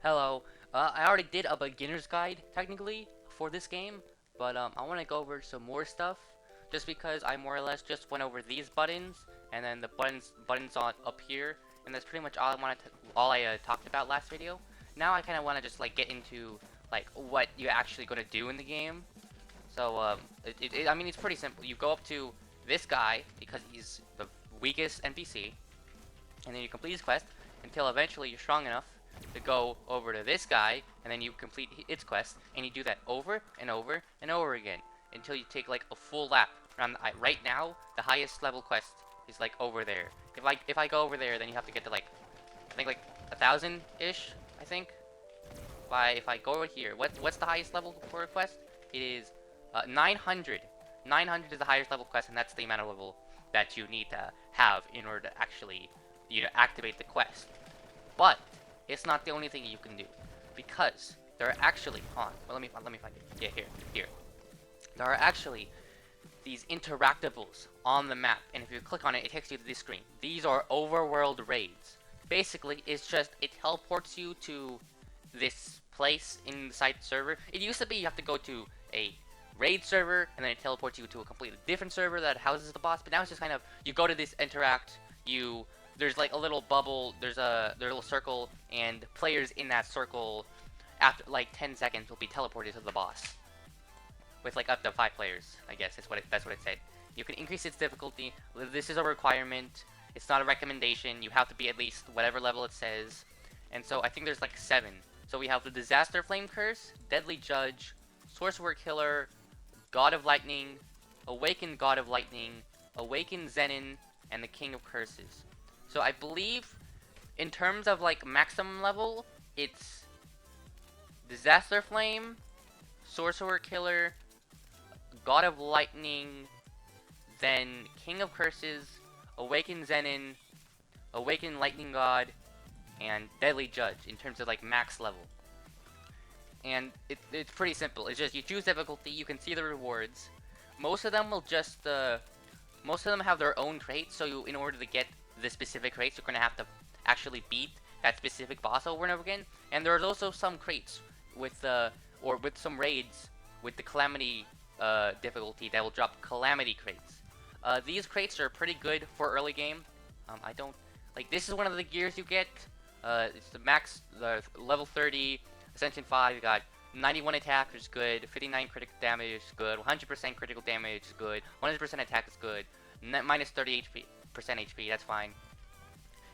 Hello. I already did a beginner's guide, technically, for this game, but I want to go over some more stuff, just because I more or less just went over these buttons, and then the buttons on up here, and that's pretty much all I talked about last video. Now I kind of want to just like get into like what you're actually gonna do in the game. So I mean, it's pretty simple. You go up to this guy because he's the weakest NPC, and then you complete his quest until eventually you're strong enough to go over to this guy, and then you complete its quest, and you do that over and over and over again until you take like a full lap around right now the highest level quest is like over there. If I go over there, then you have to get to like I think like 1,000-ish, I think. If I go over here, what's the highest level for a quest? It is 900. 900 is the highest level quest, and that's the amount of level that you need to have in order to actually activate the quest. But it's not the only thing you can do, because there are actually well, let me find it. Yeah, here. There are actually these interactables on the map, and if you click on it, it takes you to this screen. These are overworld raids. Basically, it teleports you to this place inside the server. It used to be you have to go to a raid server, and then it teleports you to a completely different server that houses the boss. But now it's just kind of you go to this interact. There's like a little bubble. There's a little circle, and players in that circle after like 10 seconds will be teleported to the boss with like up to 5 players. I guess that's what it said. You can increase its difficulty. This is a requirement. It's not a recommendation. You have to be at least whatever level it says. And so I think there's like 7. So we have the Disaster Flame Curse, Deadly Judge, Sorcerer Killer, God of Lightning, Awakened God of Lightning, Awakened Zenin, and the King of Curses. So I believe, in terms of like maximum level, it's Disaster Flame, Sorcerer Killer, God of Lightning, then King of Curses, Awakened Zenin, Awakened Lightning God, and Deadly Judge in terms of like max level. And it's pretty simple. It's just you choose difficulty, you can see the rewards. Most of them have their own traits, so in order to get the specific traits, you're gonna have to actually beat that specific boss over and over again. And there's also some crates with some raids with the Calamity difficulty that will drop Calamity crates. These crates are pretty good for early game. I don't like this is one of the gears you get. It's the level 30 Ascension 5. You got 91 attack, which is good. 59 critical damage is good. 100% critical damage is good. 100% attack is good. Minus 30 percent HP. That's fine.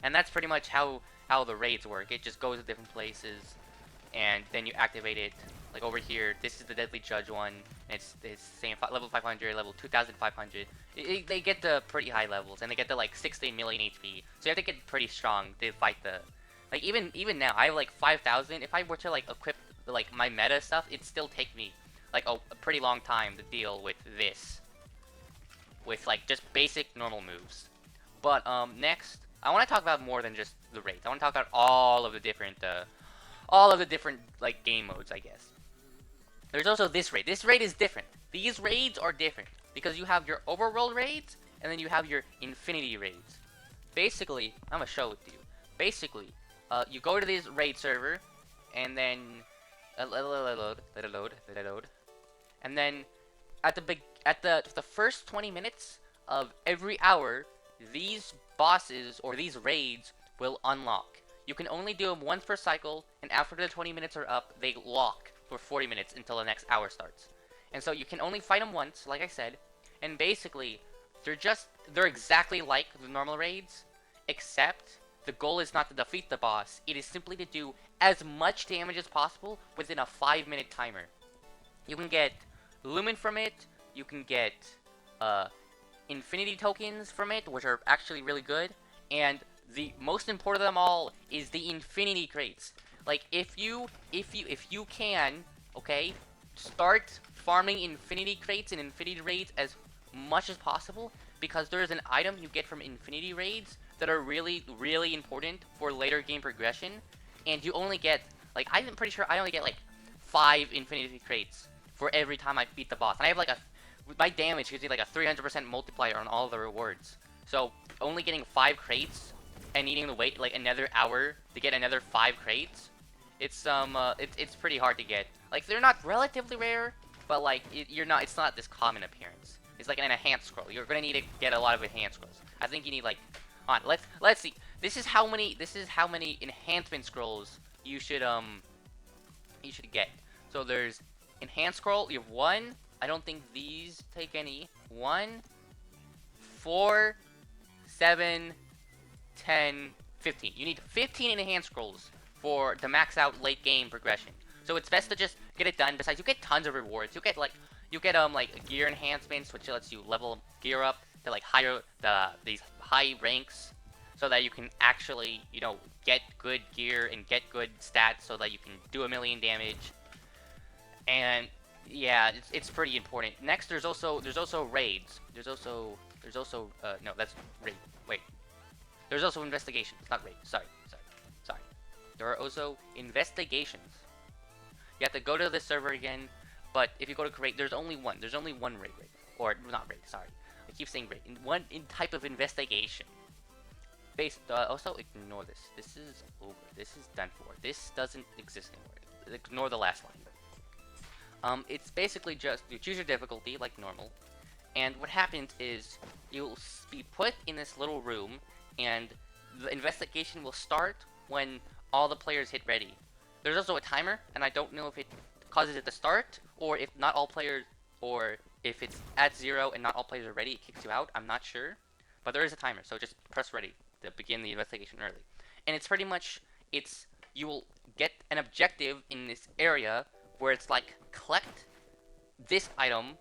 And that's pretty much how the raids work. It just goes to different places, and then you activate it. Like over here, this is the Deadly Judge one. It's same level 500, level 2,500. They get to pretty high levels, and they get to like 16 million HP. So you have to get pretty strong to fight the. Like even now, I have like 5,000. If I were to like equip like my meta stuff, it'd still take me like a pretty long time to deal with this. With like just basic normal moves. But next, I want to talk about more than just the raids. I want to talk about all of the different like game modes, I guess. There's also this raid. This raid is different. These raids are different because you have your overworld raids and then you have your infinity raids. Basically, I'm gonna show it to you. Basically, you go to this raid server, and then let it load, and then at the first 20 minutes of every hour, these bosses or these raids will unlock. You can only do them once per cycle, and after the 20 minutes are up, they lock for 40 minutes until the next hour starts. And so you can only fight them once, like I said, and basically, they're exactly like the normal raids, except the goal is not to defeat the boss, it is simply to do as much damage as possible within a 5-minute timer. You can get Lumen from it, you can get Infinity tokens from it, which are actually really good, and the most important of them all is the Infinity crates. Like if you can, okay, start farming Infinity crates and Infinity raids as much as possible, because there's an item you get from Infinity raids that are really, really important for later game progression, and you only get, like, I'm pretty sure I only get, like, 5 Infinity crates for every time I beat the boss. And I have, like, my damage gives me, like, a 300% multiplier on all the rewards. So, only getting 5 crates and needing to wait, like, another hour to get another 5 crates it's pretty hard to get. Like they're not relatively rare, but like you're not. It's not this common appearance. It's like an enhanced scroll. You're gonna need to get a lot of enhanced scrolls. I think you need like, on. Let's see. This is how many. This is how many enhancement scrolls you should get. So there's enhanced scroll. You have 1. I don't think these take any. 1, 4, 7, 10, 15. You need 15 enhanced scrolls for to max out late game progression. So it's best to just get it done. Besides, you get tons of rewards. You get like gear enhancements, which lets you level gear up to like these high ranks, so that you can actually get good gear and get good stats, so that you can do a million damage. And yeah, it's pretty important. Next, there's also raids. There's also no, that's raid. Wait. There's also investigations, not raid. Sorry. There are also investigations. You have to go to the server again, but if you go to create, there's only one. There's only one raid. Or not raid, sorry. I keep saying raid. In type of investigation. Also ignore this. This is over. This is done for. This doesn't exist anymore. Ignore the last line. It's basically just you choose your difficulty like normal, and what happens is you'll be put in this little room, and the investigation will start when all the players hit ready. There's also a timer, and I don't know if it causes it to start, or if not all players, or if it's at 0 and not all players are ready, it kicks you out. I'm not sure, but there is a timer, so just press ready to begin the investigation early. And it's pretty much, you will get an objective in this area where it's like, collect this item,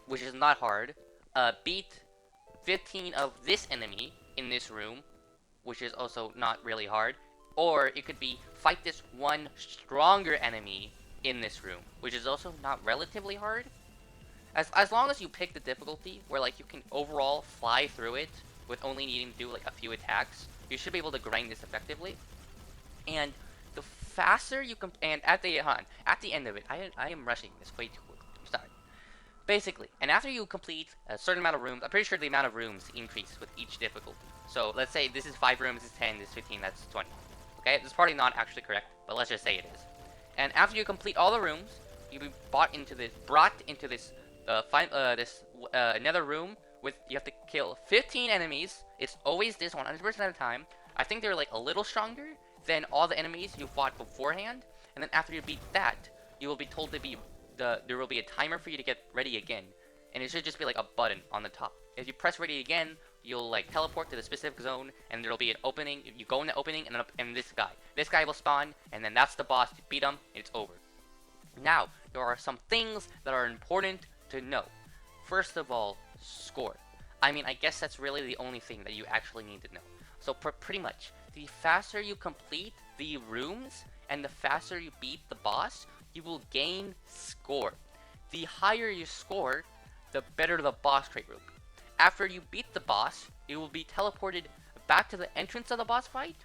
which is not hard, beat 15 of this enemy in this room, which is also not really hard, or it could be fight this one stronger enemy in this room, which is also not relatively hard. As long as you pick the difficulty where like you can overall fly through it with only needing to do like a few attacks, you should be able to grind this effectively. And the faster you can, and at the end of it, I am rushing this way too quickly. I'm sorry. Basically, and after you complete a certain amount of rooms, I'm pretty sure the amount of rooms increase with each difficulty. So let's say this is 5 rooms, this is 10, this is 15, that's 20. Okay, this is probably not actually correct, but let's just say it is. And after you complete all the rooms, you'll be brought into this another room with, you have to kill 15 enemies. It's always this 100% of the time. I think they're like a little stronger than all the enemies you fought beforehand. And then after you beat that, you will be told to there will be a timer for you to get ready again. And it should just be like a button on the top. If you press ready again, you'll like teleport to the specific zone, and there'll be an opening. You go in the opening, and this guy will spawn, and then that's the boss. You beat him, it's over. Now, there are some things that are important to know. First of all, score. I mean, I guess that's really the only thing that you actually need to know. So pretty much, the faster you complete the rooms, and the faster you beat the boss, you will gain score. The higher you score, the better the boss crate will be. After you beat the boss, you will be teleported back to the entrance of the boss fight,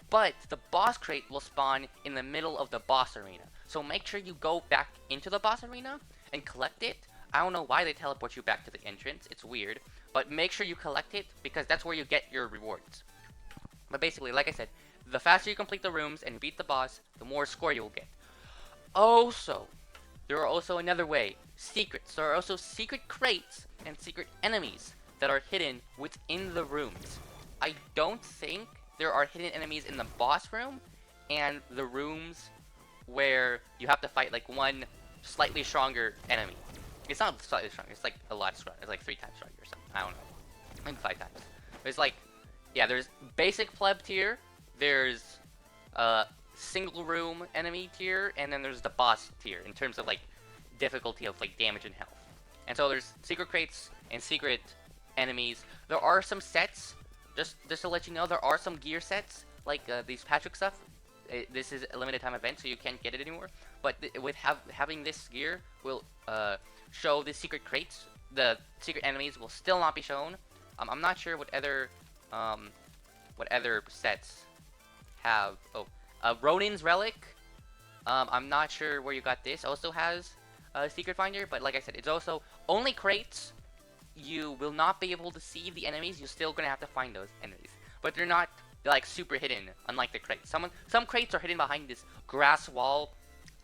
but the boss crate will spawn in the middle of the boss arena. So make sure you go back into the boss arena and collect it. I don't know why they teleport you back to the entrance, it's weird, but make sure you collect it, because that's where you get your rewards. But basically, like I said, the faster you complete the rooms and beat the boss, the more score you'll get. Also, there are also another way, secrets. There are also secret crates and secret enemies that are hidden within the rooms. I don't think there are hidden enemies in the boss room and the rooms where you have to fight like one slightly stronger enemy. It's not slightly stronger, it's like a lot stronger. It's like 3 times stronger or something. I don't know. Maybe 5 times. There's like, yeah, there's basic pleb tier, there's single room enemy tier, and then there's the boss tier in terms of like difficulty of like damage and health. And so there's secret crates and secret enemies. There are some sets, just to let you know, there are some gear sets like these Patrick stuff. This is a limited time event, so you can't get it anymore. But with having this gear will show the secret crates. The secret enemies will still not be shown. I'm not sure what other sets have. Oh, Ronin's Relic. I'm not sure where you got this. Also has a secret finder, but like I said, it's also only crates. You will not be able to see the enemies. You're still gonna have to find those enemies, but they're not they're like super hidden, unlike the crates. Some crates are hidden behind this grass wall,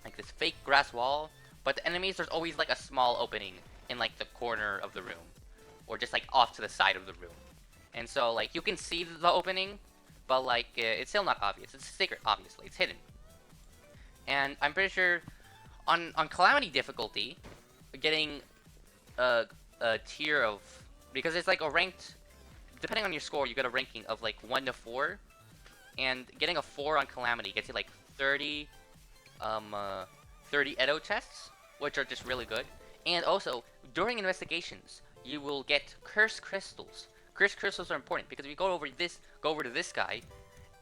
like this fake grass wall. But the enemies, there's always like a small opening in like the corner of the room, or just like off to the side of the room. And so like you can see the opening, but like it's still not obvious. It's a secret, obviously. It's hidden. And I'm pretty sure on Calamity difficulty, getting a tier of, because it's like a ranked, depending on your score, you get a ranking of like 1 to 4, and getting a 4 on Calamity gets you like 30 30 Edo chests, which are just really good. And also during investigations, you will get cursed crystals. Cursed crystals are important because if you go over to this guy,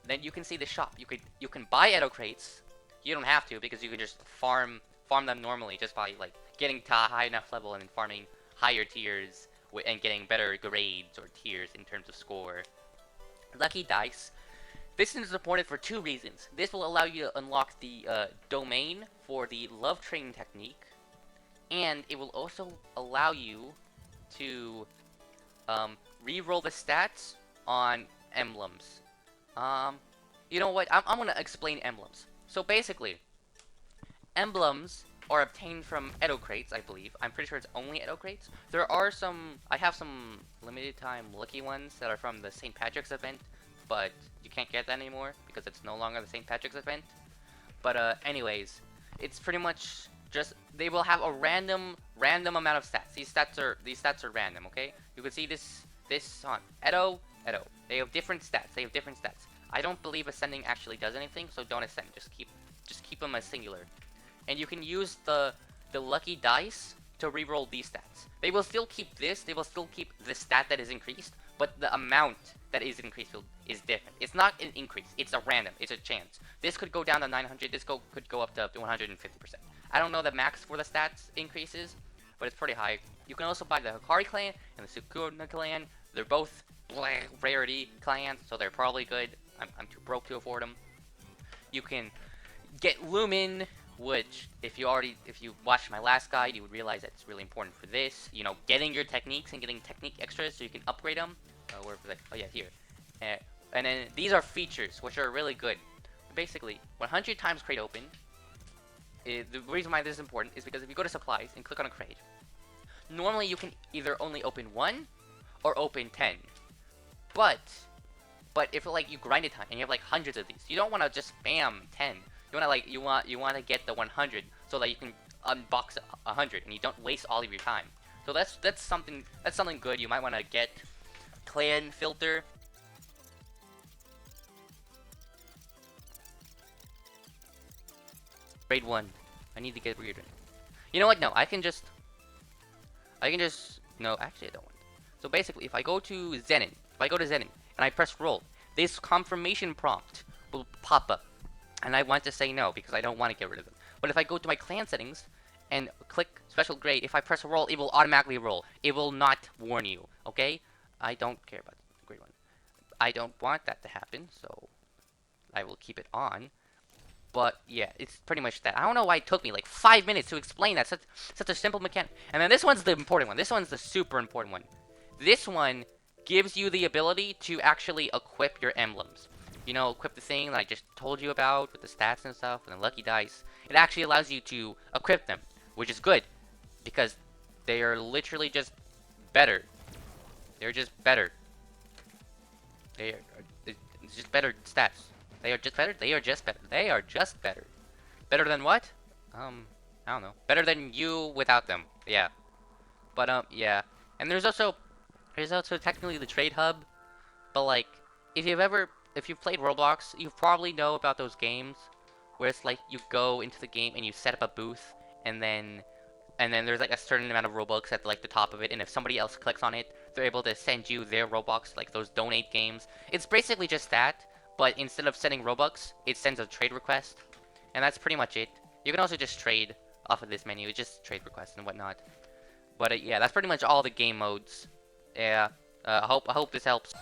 then you can see the shop. You can buy Edo crates. You don't have to, because you can just farm them normally just by like getting to a high enough level and then farming higher tiers and getting better grades or tiers in terms of score. Lucky dice. This is important for 2 reasons. This will allow you to unlock the domain for the love training technique, and it will also allow you to re-roll the stats on emblems. You know what? I'm gonna explain emblems. So basically, emblems are obtained from Edo crates, I believe. I'm pretty sure it's only Edo crates. There are some, I have some limited time lucky ones that are from the St. Patrick's event, but you can't get that anymore because it's no longer the St. Patrick's event. But anyways, it's pretty much just, they will have a random amount of stats. These stats are random, okay? You can see this on Edo. They have different stats. I don't believe ascending actually does anything, so don't ascend. Just keep them as singular. And you can use the lucky dice to reroll these stats. They will still keep this. They will still keep the stat that is increased, but the amount that is increased is different. It's not an increase. It's a random. It's a chance. This could go down to 900. This could go up to 150%. I don't know the max for the stats increases, but it's pretty high. You can also buy the Hikari clan and the Sukuna clan. They're both rarity clans, so they're probably good. I'm too broke to afford them. You can get Lumen, which if you watched my last guide, you would realize that it's really important for this. You know, getting your techniques and getting technique extras so you can upgrade them. Where was I? Oh yeah, here. And then these are features which are really good. Basically, 100 times crate open. The reason why this is important is because if you go to supplies and click on a crate, normally you can either only open 1 or open 10. But if like you grind a ton and you have like hundreds of these, you don't want to just spam 10. You want to get the 100 so that you can unbox 100 and you don't waste all of your time. So that's something good. You might want to get clan filter. Grade 1. I need to get weird. You know what? No, I can just no, actually I don't want. So basically, if I go to Zenin and I press roll, this confirmation prompt will pop up. And I want to say no because I don't want to get rid of them. But if I go to my clan settings and click special grade, if I press roll, it will automatically roll. It will not warn you, okay? I don't care about grade 1. I don't want that to happen, so I will keep it on. But yeah, it's pretty much that. I don't know why it took me like 5 minutes to explain that. Such a simple mechanic. And then this one's the important one. This one's the super important one. This one gives you the ability to actually equip your emblems. You know, equip the thing that I just told you about with the stats and stuff and the lucky dice. It actually allows you to equip them, which is good because they are literally just better. They're just better. It's just better stats. They are just better. They are just better. They are just better. Better than what? I don't know. Better than you without them. Yeah. But yeah. And there's also technically the trade hub. But like, if you've played Roblox, you probably know about those games where it's like you go into the game and you set up a booth, and then there's like a certain amount of Robux at like the top of it, and if somebody else clicks on it, they're able to send you their Robux, like those donate games. It's basically just that, but instead of sending Robux, it sends a trade request, and that's pretty much it. You can also just trade off of this menu, just trade requests and whatnot. But yeah, that's pretty much all the game modes. Yeah, I hope this helps.